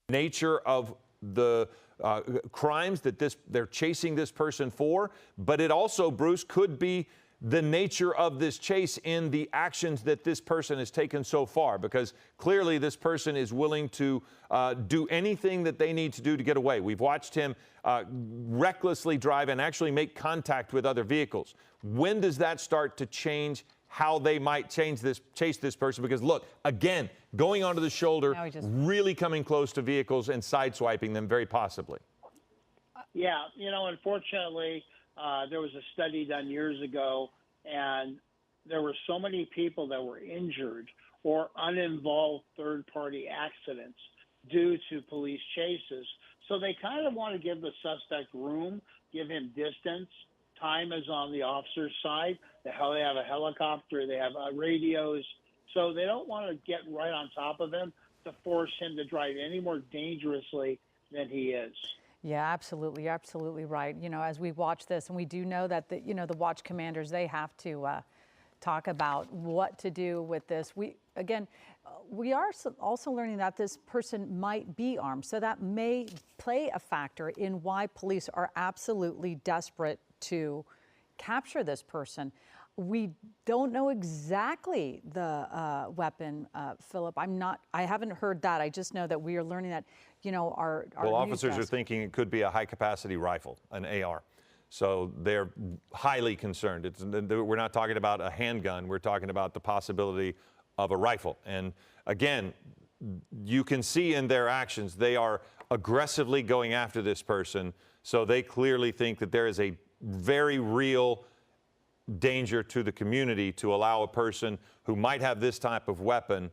nature of the crimes that they're chasing this person for, but it also, Bruce, could be the nature of this chase in the actions that this person has taken so far, because clearly this person is willing to do anything that they need to do to get away. We've watched him recklessly drive and actually make contact with other vehicles. When does that start to change how they might chase this person? Because look, again, going onto the shoulder, really coming close to vehicles and sideswiping them very possibly. Yeah, unfortunately, there was a study done years ago, and there were so many people that were injured or uninvolved third-party accidents due to police chases. So they kind of want to give the suspect room, give him distance. Time is on the officer's side. They have a helicopter, they have radios. So they don't want to get right on top of him to force him to drive any more dangerously than he is. Yeah, absolutely. You're absolutely right. As we watch this, and we do know that the watch commanders, they have to talk about what to do with this. We are also learning that this person might be armed. So that may play a factor in why police are absolutely desperate to capture this person. We don't know exactly the weapon, Philip. I haven't heard that. I just know that we are learning that, our officers are thinking it could be a high-capacity rifle, an AR. So they're highly concerned. We're not talking about a handgun. We're talking about the possibility of a rifle. And again, you can see in their actions, they are aggressively going after this person. So they clearly think that there is a very real danger to the community to allow a person who might have this type of weapon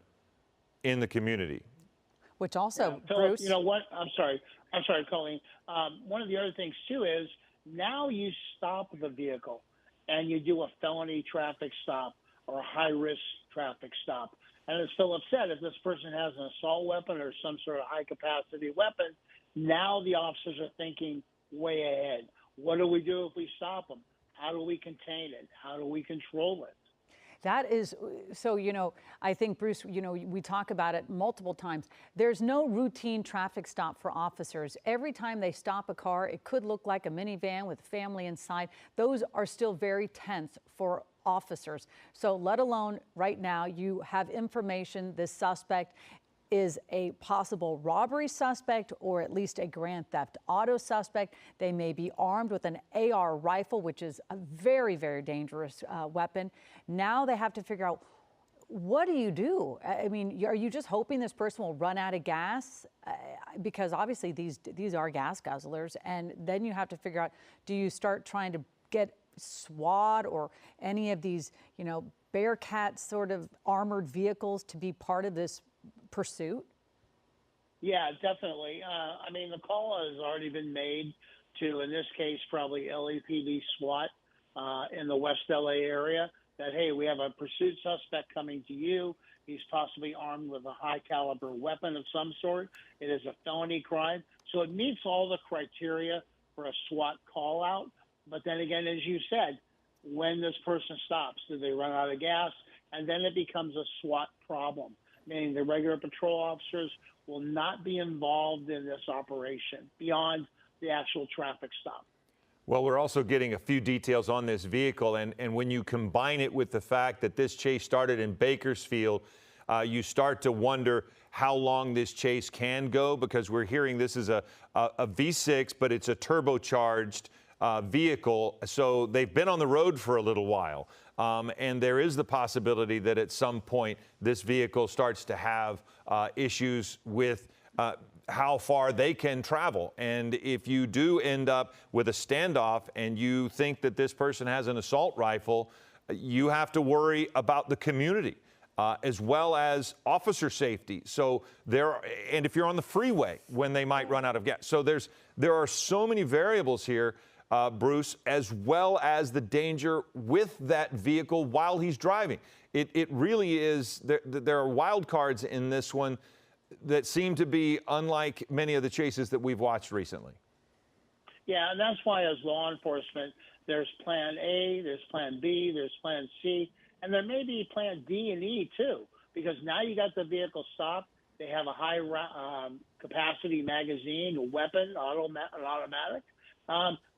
in the community. Which also, Philip, Bruce. You know what? I'm sorry, Colleen. One of the other things too is now you stop the vehicle and you do a felony traffic stop or a high-risk traffic stop. And as Philip said, if this person has an assault weapon or some sort of high-capacity weapon, now the officers are thinking way ahead. What do we do if we stop them? How do we contain it? How do we control it? That is, so, I think, Bruce, we talk about it multiple times. There's no routine traffic stop for officers. Every time they stop a car, it could look like a minivan with a family inside. Those are still very tense for officers. So let alone right now, you have information this suspect is a possible robbery suspect or at least a grand theft auto suspect. They may be armed with an AR rifle, which is a very, very dangerous weapon. Now they have to figure out, what do you do? I mean, are you just hoping this person will run out of gas? Because obviously these are gas guzzlers. And then you have to figure out, do you start trying to get SWAT or any of these, Bearcat sort of armored vehicles to be part of this pursuit? Yeah, definitely. The call has already been made to, in this case, probably LAPD SWAT in the West LA area that, hey, we have a pursuit suspect coming to you. He's possibly armed with a high caliber weapon of some sort. It is a felony crime. So it meets all the criteria for a SWAT call out. But then again, as you said, when this person stops, do they run out of gas? And then it becomes a SWAT problem, meaning the regular patrol officers will not be involved in this operation beyond the actual traffic stop. Well, we're also getting a few details on this vehicle, and when you combine it with the fact that this chase started in Bakersfield, you start to wonder how long this chase can go, because we're hearing this is a V6, but it's a turbocharged vehicle, so they've been on the road for a little while. And there is the possibility that at some point this vehicle starts to have issues with how far they can travel. And if you do end up with a standoff and you think that this person has an assault rifle, you have to worry about the community as well as officer safety. So and if you're on the freeway when they might run out of gas. So there are so many variables here, Bruce, as well as the danger with that vehicle while he's driving. It really is, there are wild cards in this one that seem to be unlike many of the chases that we've watched recently. Yeah, and that's why as law enforcement, there's plan A, there's plan B, there's plan C, and there may be plan D and E too, because now you got the vehicle stopped, They have a high capacity magazine, a weapon, an automatic.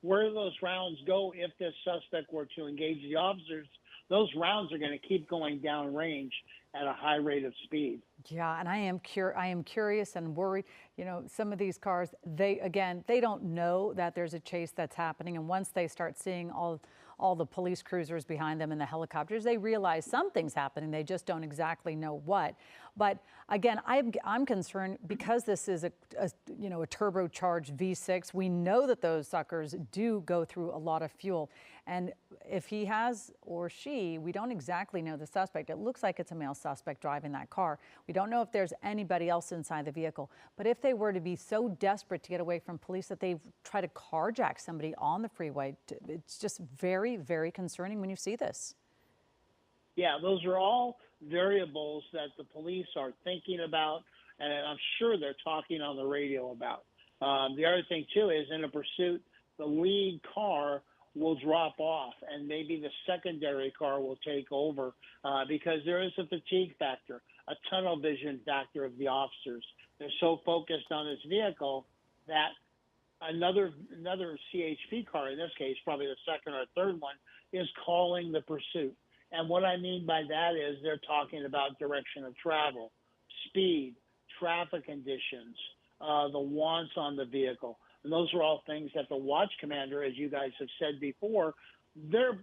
Where do those rounds go if this suspect were to engage the officers? Those rounds are going to keep going downrange at a high rate of speed. Yeah, and I am curious and worried. You know, some of these cars, they don't know that there's a chase that's happening, and once they start seeing all the police cruisers behind them and the helicopters, they realize something's happening. They just don't exactly know what. But again, I'm concerned because this is a turbocharged V6. We know that those suckers do go through a lot of fuel, and if he has or she, we don't exactly know the suspect. It looks like it's a male suspect driving that car. We don't know if there's anybody else inside the vehicle. But if they were to be so desperate to get away from police that they try to carjack somebody on the freeway, it's just very, very concerning when you see this. Yeah, those are all variables that the police are thinking about, and I'm sure they're talking on the radio about. The other thing, too, is in a pursuit, the lead car will drop off, and maybe the secondary car will take over because there is a fatigue factor, a tunnel vision factor of the officers. They're so focused on this vehicle that another CHP car, in this case, probably the second or third one, is calling the pursuit. And what I mean by that is they're talking about direction of travel, speed, traffic conditions, the wants on the vehicle. And those are all things that the watch commander, as you guys have said before, they're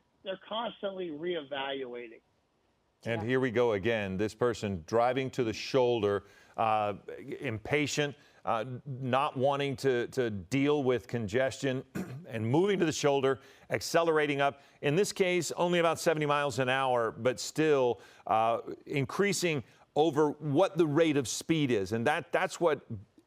constantly reevaluating. And here we go again. This person driving to the shoulder, impatient, not wanting to deal with congestion and moving to the shoulder, accelerating up. In this case, only about 70 miles an hour, but still increasing over what the rate of speed is. And that's what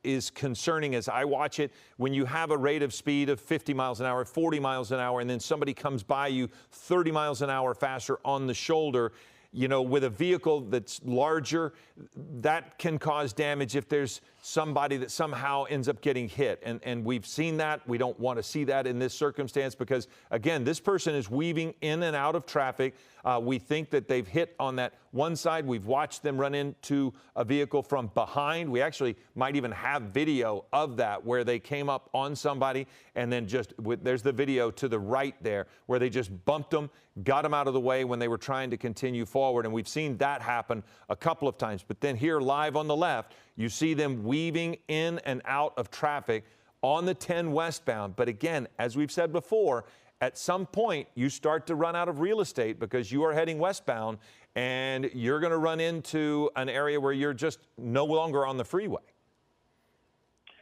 is concerning as I watch it. When you have a rate of speed of 50 miles an hour, 40 miles an hour, and then somebody comes by you 30 miles an hour faster on the shoulder, you know, with a vehicle that's larger, that can cause damage if there's somebody that somehow ends up getting hit. And we've seen that. We don't want to see that in this circumstance because, again, this person is weaving in and out of traffic. We think that they've hit on that one side. We've watched them run into a vehicle from behind. We actually might even have video of that where they came up on somebody and then there's the video to the right there where they just bumped them, got them out of the way when they were trying to continue forward. And we've seen that happen a couple of times. But then here live on the left, you see them weaving in and out of traffic on the 10 westbound. But again, as we've said before, at some point, you start to run out of real estate because you are heading westbound and you're going to run into an area where you're just no longer on the freeway.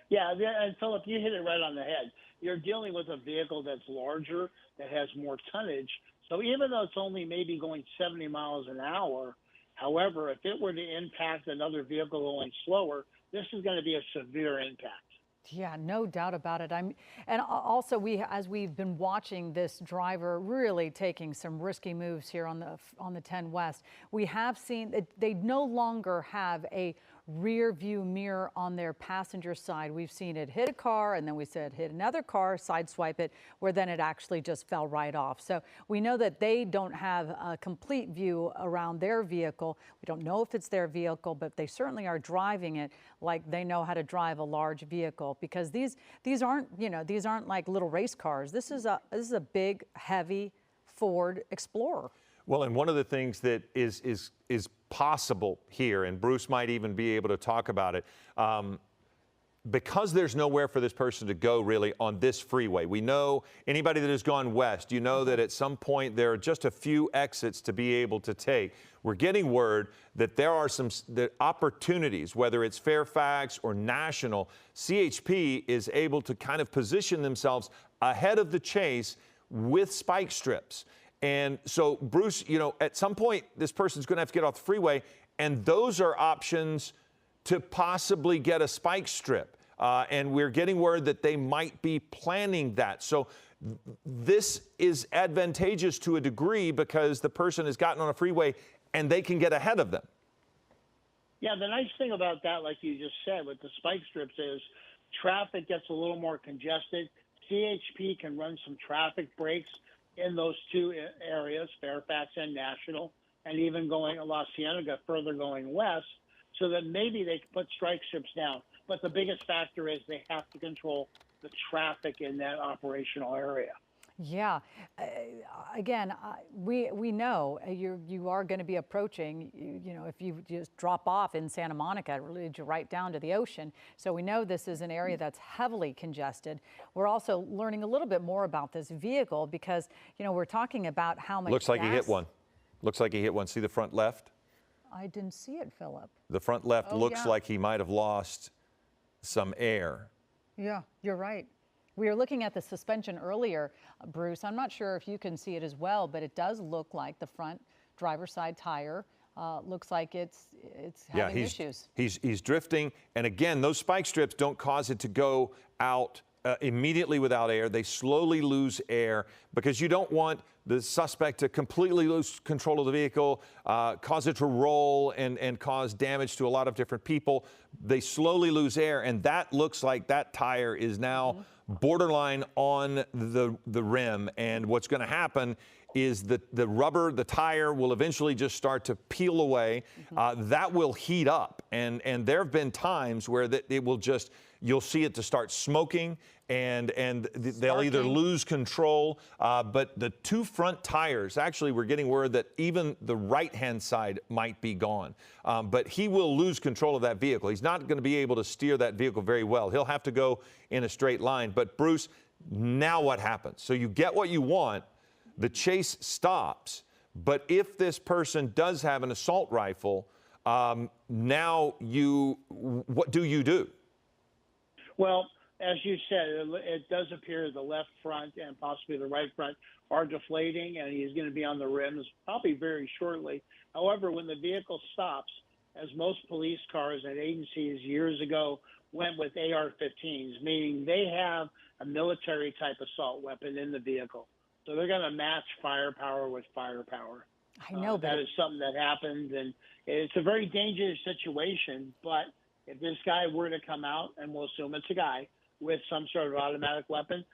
Yeah, and Philip, you hit it right on the head. You're dealing with a vehicle that's larger, that has more tonnage. So even though it's only maybe going 70 miles an hour, however, if it were to impact another vehicle going slower, this is going to be a severe impact. Yeah, no doubt about it. And also as we've been watching this driver really taking some risky moves here on the 10 West, we have seen that they no longer have a rear view mirror on their passenger side. We've seen it hit a car and then we said hit another car, sideswipe it, where then it actually just fell right off. So we know that they don't have a complete view around their vehicle. We don't know if it's their vehicle, but they certainly are driving it like they know how to drive a large vehicle because these aren't, these aren't like little race cars. This is a big, heavy Ford Explorer. Well, and one of the things that is possible here, and Bruce might even be able to talk about it, because there's nowhere for this person to go really on this freeway. We know anybody that has gone west, you know that at some point there are just a few exits to be able to take. We're getting word that there are some opportunities, whether it's Fairfax or National. CHP is able to kind of position themselves ahead of the chase with spike strips. And so, Bruce, at some point, this person's going to have to get off the freeway, and those are options to possibly get a spike strip. And we're getting word that they might be planning that. So this is advantageous to a degree because the person has gotten on a freeway and they can get ahead of them. Yeah, the nice thing about that, like you just said, with the spike strips is traffic gets a little more congested. CHP can run some traffic breaks in those two areas, Fairfax and National, and even going La Cienega further going west. so that maybe they can put strike strips down. But the biggest factor is they have to control the traffic in that operational area. Yeah. Again, we know you are going to be approaching, you know, if you just drop off in Santa Monica, it leads you right down to the ocean. So we know this is an area that's heavily congested. We're also learning a little bit more about this vehicle because, you know, we're talking about how much Looks like he hit gas. one. Looks like he hit one. See the front left? I didn't see it, Philip. The front left Oh, looks yeah. like he might have lost some air. Yeah, you're right. We were looking at the suspension earlier, Bruce. I'm not sure if you can see it as well, but it does look like the front driver's side tire looks like it's having issues. He's drifting, and again, those spike strips don't cause it to go out immediately without air. They slowly lose air because you don't want the suspect to completely lose control of the vehicle, cause it to roll and cause damage to a lot of different people. They slowly lose air, and that looks like that tire is now borderline on the rim. And what's going to happen is that the rubber, the tire will eventually just start to peel away. That will heat up. And there have been times where it will just, you'll see it to start smoking and they'll either lose control. But the two front tires, actually, we're getting word that even the right-hand side might be gone. But he will lose control of that vehicle. He's not going to be able to steer that vehicle very well. He'll have to go in a straight line. But Bruce, now what happens? So you get what you want. The chase stops. But if this person does have an assault rifle, now what do you do? Well, as you said, it does appear the left front and possibly the right front are deflating, and he's going to be on the rims probably very shortly. However, when the vehicle stops, as most police cars and agencies years ago went with AR-15s, meaning they have a military-type assault weapon in the vehicle. So they're going to match firepower with firepower. I know, but that is something that happened, and it's a very dangerous situation. But if this guy were to come out, and we'll assume it's a guy with some sort of automatic weapon,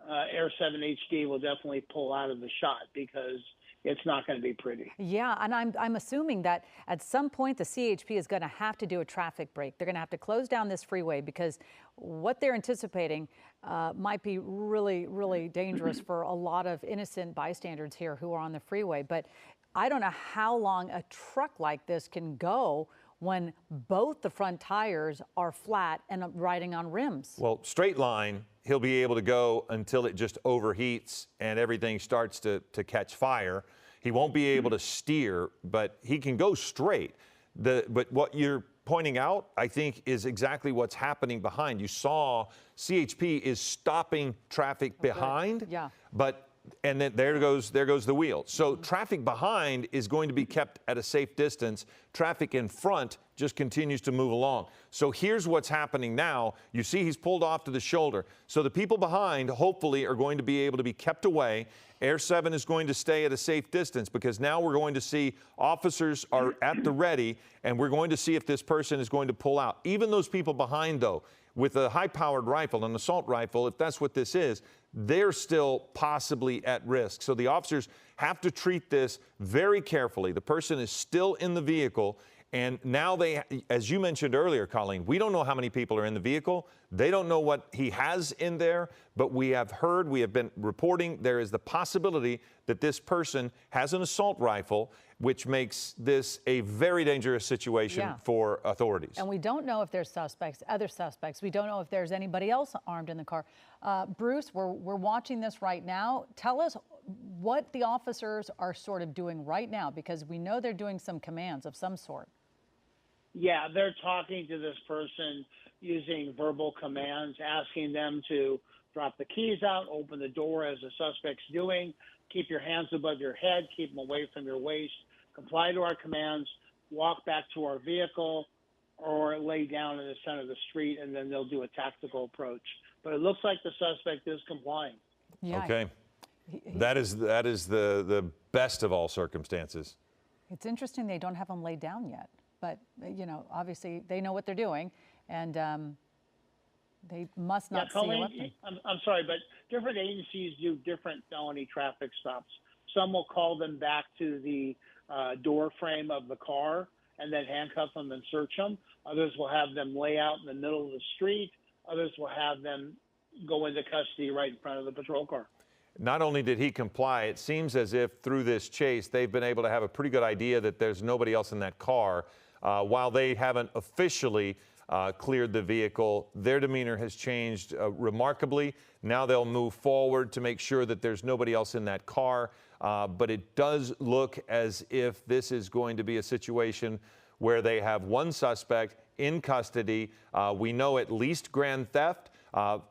Air 7 HD will definitely pull out of the shot because it's not going to be pretty. Yeah, and I'm assuming that at some point the CHP is going to have to do a traffic break. They're going to have to close down this freeway because what they're anticipating might be really, really dangerous for a lot of innocent bystanders here who are on the freeway. But I don't know how long a truck like this can go when both the front tires are flat and riding on rims. Well, straight line, he'll be able to go until it just overheats and everything starts to catch fire. He won't be able to steer, but he can go straight. But what you're pointing out, I think, is exactly what's happening behind. You saw CHP is stopping traffic behind, Yeah. and then there goes the wheel. So traffic behind is going to be kept at a safe distance. Traffic in front just continues to move along. So here's what's happening now. You see he's pulled off to the shoulder. So the people behind, hopefully, are going to be able to be kept away. Air 7 is going to stay at a safe distance because now we're going to see officers are at the ready, and we're going to see if this person is going to pull out. Even those people behind, though, with a high-powered rifle, an assault rifle, if that's what this is, they're still possibly at risk. So the officers have to treat this very carefully. The person is still in the vehicle, and now they, as you mentioned earlier, Colleen, we don't know how many people are in the vehicle. They don't know what he has in there, but we have been reporting there is the possibility that this person has an assault rifle, which makes this a very dangerous situation for authorities. And we don't know if there's other suspects. We don't know if there's anybody else armed in the car. Bruce, we're watching this right now. Tell us what the officers are sort of doing right now, because we know they're doing some commands of some sort. Yeah, they're talking to this person using verbal commands, asking them to drop the keys out, open the door as the suspect's doing, keep your hands above your head, keep them away from your waist, comply to our commands, walk back to our vehicle, or lay down in the center of the street, and then they'll do a tactical approach. But it looks like the suspect is complying. Yeah. Okay. That is the best of all circumstances. It's interesting they don't have them laid down yet. But, you know, obviously they know what they're doing, and they must not see a weapon. I'm sorry, but different agencies do different felony traffic stops. Some will call them back to the door frame of the car, and then handcuff them and search them. Others will have them lay out in the middle of the street. Others will have them go into custody right in front of the patrol car. Not only did he comply, it seems as if through this chase, they've been able to have a pretty good idea that there's nobody else in that car. While they haven't officially cleared the vehicle, their demeanor has changed remarkably. Now they'll move forward to make sure that there's nobody else in that car. But it does look as if this is going to be a situation where they have one suspect in custody. We know at least grand theft.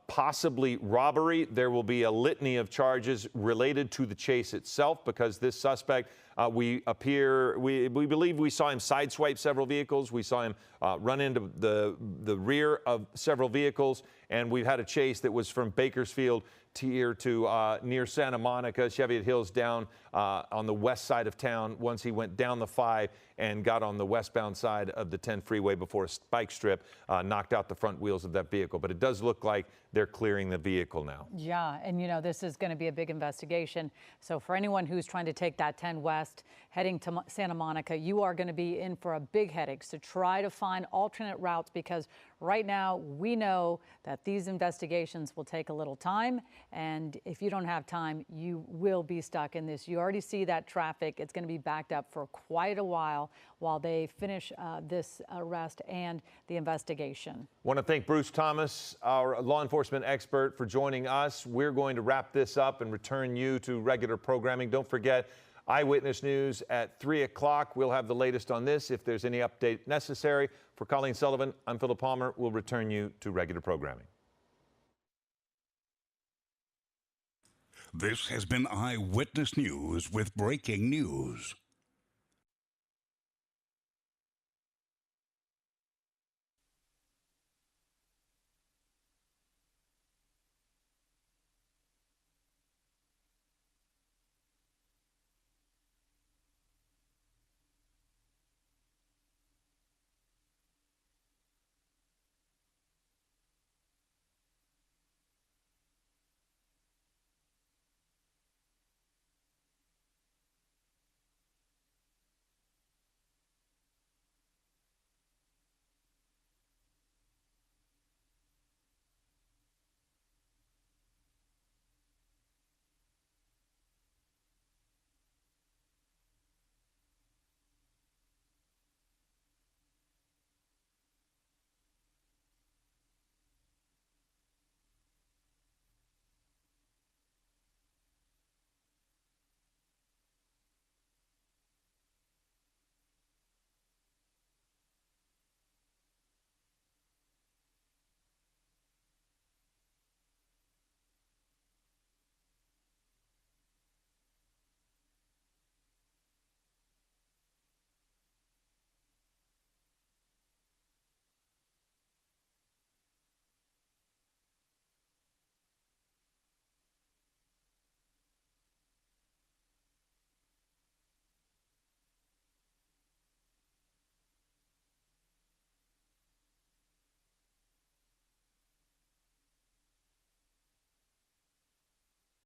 Possibly robbery. There will be a litany of charges related to the chase itself because this suspect, we believe we saw him sideswipe several vehicles. We saw him run into the rear of several vehicles, and we've had a chase that was from Bakersfield to near Santa Monica, Cheviot Hills, down on the west side of town. Once he went down the 5 and got on the westbound side of the 10 freeway before a spike strip knocked out the front wheels of that vehicle. But it does look like they're clearing the vehicle now. Yeah, and you know, this is going to be a big investigation. So for anyone who's trying to take that 10 west heading to Santa Monica, you are going to be in for a big headache. So try to find alternate routes because right now we know that these investigations will take a little time. And if you don't have time, you will be stuck in this. You already see that traffic. It's going to be backed up for quite a while they finish this arrest and the investigation. Want to thank Bruce Thomas, our law enforcement expert, for joining us. We're going to wrap this up and return you to regular programming. Don't forget, Eyewitness News at 3 o'clock. We'll have the latest on this if there's any update necessary. For Colleen Sullivan, I'm Philip Palmer. We'll return you to regular programming. This has been Eyewitness News with breaking news.